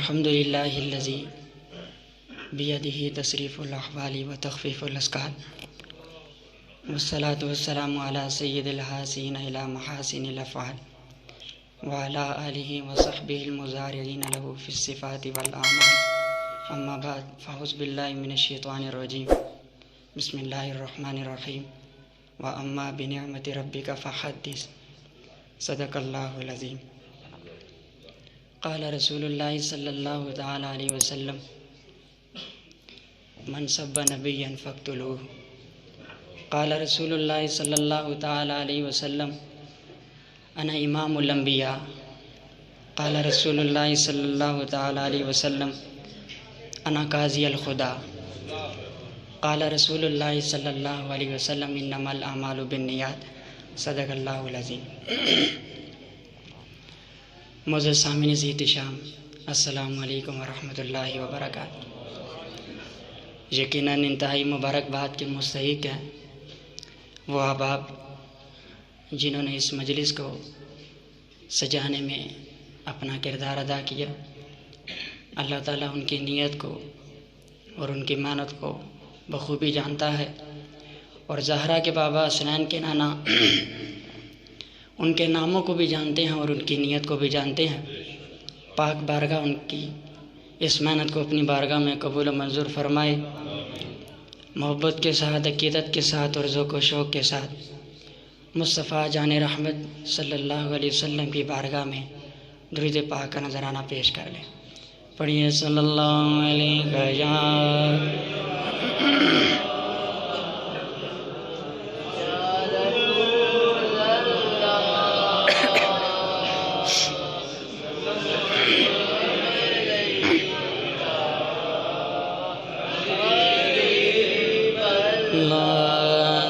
الحمد للہ الذی بیدہ تصریف الاحوال و تخفیف الاسقال والصلاة والسلام علی سید الحاسین الی محاسن الافعال وعلی آلہ وصحبہ المزارعین له فی الصفات والاعمال اما بعد فاعوذ باللہ من الشیطان الرجیم بسم اللہ الرحمن الرحیم واما بنعمت ربک فحدث صدق اللہ العظیم قال رسول اللہ صلی اللہ تعالی علیہ وسلم من سب نبیا فاقتلوه قال رسول اللہ صلی اللہ تعالی علیہ وسلم انا امام الانبیاء قال رسول اللہ صلی اللہ تعالی علیہ وسلم انا قاضی الخدا قال رسول اللہ صلی اللہ علیہ وسلم انما الاعمال بالنیات صدق اللہ العظیم معزز سامعین عزیز احتشام، السلام علیکم ورحمۃ اللہ وبرکاتہ۔ یقیناً انتہائی مبارکباد کے مستحق ہیں وہ احباب جنہوں نے اس مجلس کو سجانے میں اپنا کردار ادا کیا۔ اللہ تعالیٰ ان کی نیت کو اور ان کی محنت کو بخوبی جانتا ہے، اور زہرا کے بابا حسنین کے نانا ان کے ناموں کو بھی جانتے ہیں اور ان کی نیت کو بھی جانتے ہیں۔ پاک بارگاہ ان کی اس محنت کو اپنی بارگاہ میں قبول و منظور فرمائے۔ محبت کے ساتھ، عقیدت کے ساتھ اور ذوق و شوق کے ساتھ مصطفیٰ جان رحمت صلی اللہ علیہ وسلم کی بارگاہ میں درود پاک کا نذرانہ پیش کر لیں۔ پڑھیے صلی اللہ علیہ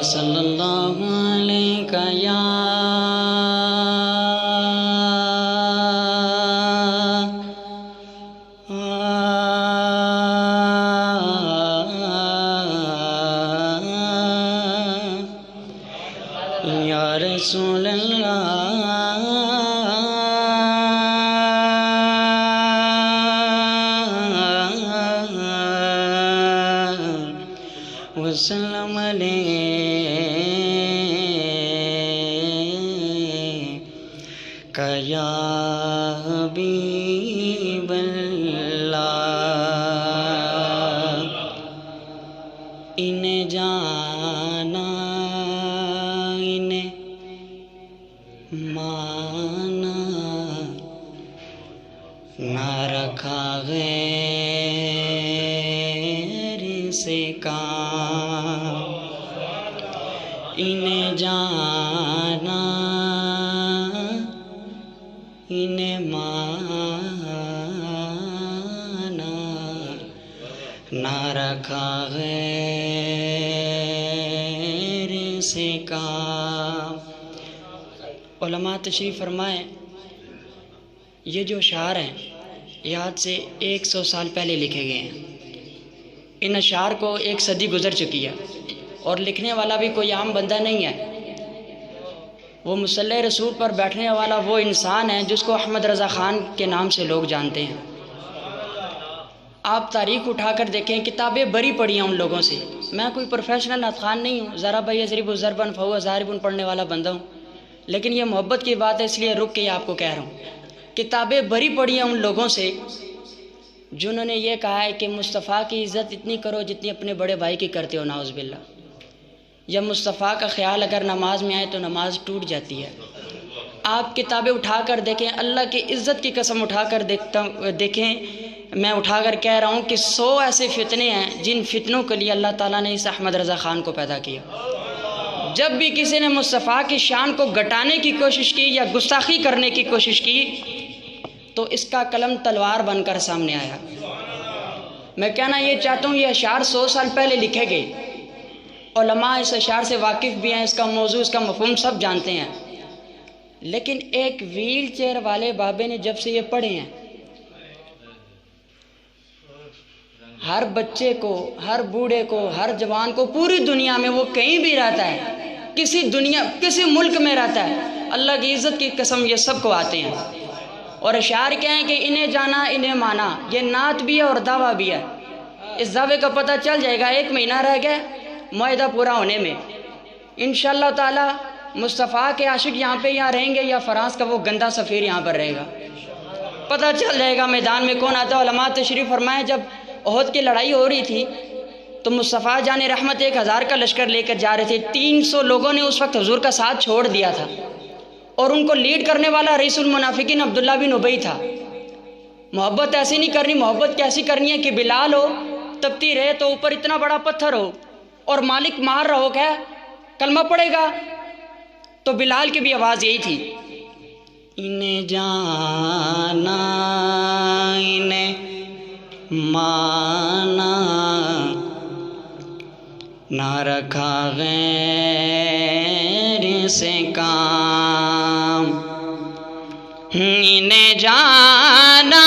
صلی اللہ علیہ یا رسول اللہ وسلم علیہ یا حبیب اللہ۔ انہیں جانا انہیں مانا نہ رکھا غیر سے کام، انہیں جانا انہیں مانا نہ رکھا غیر سے کام۔ علماء تشریف فرمائیں، یہ جو اشعار ہیں یہ آج سے 100 سال پہلے لکھے گئے ہیں۔ ان اشعار کو 1 صدی گزر چکی ہے، اور لکھنے والا بھی کوئی عام بندہ نہیں ہے۔ وہ مصلی رسول پر بیٹھنے والا وہ انسان ہے جس کو احمد رضا خان کے نام سے لوگ جانتے ہیں۔ آپ تاریخ اٹھا کر دیکھیں، کتابیں بری پڑھی ہیں ان لوگوں سے۔ میں کوئی پروفیشنل نعت خوان نہیں ہوں، ذرا بھائی ضریب ضربن فہو ضاربن پڑھنے والا بندہ ہوں، لیکن یہ محبت کی بات ہے اس لیے رک کے یہ آپ کو کہہ رہا ہوں۔ کتابیں بری پڑھی ہیں ان لوگوں سے جنہوں نے یہ کہا ہے کہ مصطفیٰ کی عزت اتنی کرو جتنی اپنے بڑے بھائی کی کرتے ہو، نعوذ باللہ۔ یا مصطفیٰ کا خیال اگر نماز میں آئے تو نماز ٹوٹ جاتی ہے۔ آپ کتابیں اٹھا کر دیکھیں، اللہ کی عزت کی قسم اٹھا کر دیکھیں، میں اٹھا کر کہہ رہا ہوں کہ 100 ایسے فتنے ہیں جن فتنوں کے لیے اللہ تعالیٰ نے اس احمد رضا خان کو پیدا کیا۔ جب بھی کسی نے مصطفیٰ کی شان کو گھٹانے کی کوشش کی یا گستاخی کرنے کی کوشش کی تو اس کا قلم تلوار بن کر سامنے آیا۔ میں کہنا یہ چاہتا ہوں، یہ اشعار 100 سال پہلے لکھے گئے۔ علماء اس اشعار سے واقف بھی ہیں، اس کا موضوع، اس کا مفہوم سب جانتے ہیں، لیکن ایک ویل چیئر والے بابے نے جب سے یہ پڑھے ہیں، ہر بچے کو، ہر بوڑھے کو، ہر جوان کو، پوری دنیا میں وہ کہیں بھی رہتا ہے، کسی ملک میں رہتا ہے، اللہ کی عزت کی قسم یہ سب کو آتے ہیں۔ اور اشعار کیا ہیں کہ انہیں جانا انہیں مانا، یہ نعت بھی ہے اور دعویٰ بھی ہے۔ اس دعوے کا پتہ چل جائے گا، 1 مہینہ رہ گیا معاہدہ پورا ہونے میں، انشاءاللہ تعالی مصطفیٰ کے عاشق یہاں رہیں گے یا فرانس کا وہ گندا سفیر یہاں پر رہے گا، پتہ چل جائے گا میدان میں کون آتا ہے۔ علماء تشریف فرمائے جب احد کی لڑائی ہو رہی تھی تو مصطفیٰ جان رحمت 1000 کا لشکر لے کر جا رہے تھے، 300 لوگوں نے اس وقت حضور کا ساتھ چھوڑ دیا تھا، اور ان کو لیڈ کرنے والا رئیس المنافقین عبداللہ بن ابی تھا۔ محبت ایسی نہیں کرنی، محبت کیسی کرنی ہے کہ بلال ہو تپتی رہے تو اوپر اتنا بڑا پتھر ہو اور مالک مار رہا ہو کہ کلمہ پڑے گا، تو بلال کی بھی آواز یہی تھی، انہیں جانا انہیں مانا نہ رکھا غیر سے کام، انہیں جانا